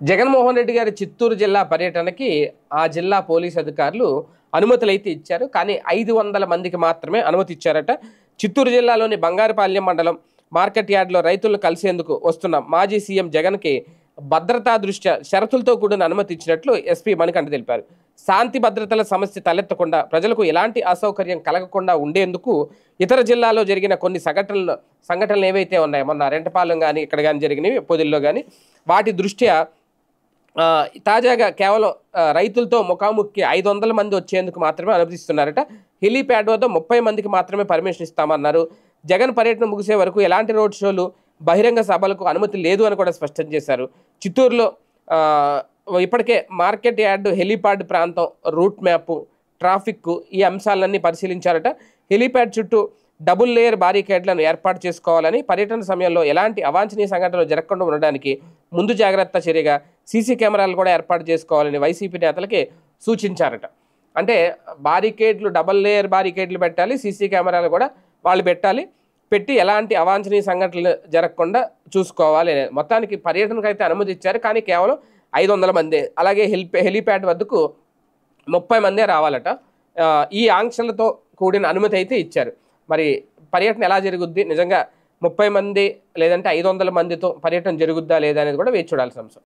జగన్మోహన్ రెడ్డి గారి చిత్తూరు జిల్లా పర్యటనకి ఆ జిల్లా పోలీస్ అధికారులు అనుమతులైతే ఇచ్చారు. కానీ 500 మందికి మాత్రమే అనుమతి ఇచ్చారట. చిత్తూరు జిల్లాలోని బంగారుపాలెం మండలం మార్కెట్ యార్డ్లో రైతులను కలిసేందుకు వస్తున్న మాజీ సీఎం జగన్కి భద్రతా దృష్ట్యా షరతులతో కూడిన అనుమతి ఇచ్చినట్లు ఎస్పీ మణికంఠ తెలిపారు. శాంతి భద్రతల సమస్య తలెత్తకుండా ప్రజలకు ఎలాంటి అసౌకర్యం కలగకుండా ఉండేందుకు ఇతర జిల్లాలో జరిగిన కొన్ని సంఘటనలు ఏవైతే ఉన్నాయో, మొన్న రెంటపాలెం కానీ ఇక్కడ కానీ జరిగినవి, పొదిల్లో కానీ, వాటి దృష్ట్యా తాజాగా కేవలం రైతులతో ముఖాముఖి 500 మంది వచ్చేందుకు మాత్రమే అనుమతిస్తున్నారట. హెలీప్యాడ్ వద్ద 30 మందికి మాత్రమే పర్మిషన్ ఇస్తామన్నారు. జగన్ పర్యటన ముగిసే వరకు ఎలాంటి రోడ్ షోలు, బహిరంగ సభలకు అనుమతి లేదు అని కూడా స్పష్టం చేశారు. చిత్తూరులో ఇప్పటికే మార్కెట్ యార్డు, హెలీప్యాడ్ ప్రాంతం, రూట్ మ్యాప్, ట్రాఫిక్, ఈ అంశాలన్నీ పరిశీలించారట. హెలీప్యాడ్ చుట్టూ డబుల్ లేయర్ బారికేడ్లను ఏర్పాటు చేసుకోవాలని, పర్యటన సమయంలో ఎలాంటి అవాంఛనీయ సంఘటనలు జరగకుండా ఉండడానికి ముందు జాగ్రత్త చర్యగా సీసీ కెమెరాలు కూడా ఏర్పాటు చేసుకోవాలని వైసీపీ నేతలకి సూచించారట. అంటే బారికేడ్లు, డబుల్ లేయర్ బారికేడ్లు పెట్టాలి, సీసీ కెమెరాలు కూడా వాళ్ళు పెట్టి ఎలాంటి అవాంఛనీయ సంఘటనలు జరగకుండా చూసుకోవాలి. మొత్తానికి పర్యటనకు అయితే అనుమతి ఇచ్చారు, కానీ కేవలం 500 మంది. అలాగే హెలీప్యాడ్ వద్దకు 30 మందే రావాలట. ఈ ఆంక్షలతో కూడిన అనుమతి అయితే ఇచ్చారు. మరి పర్యటన ఎలా జరుగుద్ది, నిజంగా 30 మంది లేదంటే 500 మందితో పర్యటన జరుగుద్దా లేదా అనేది కూడా వేచి చూడాల్సిన అంశం.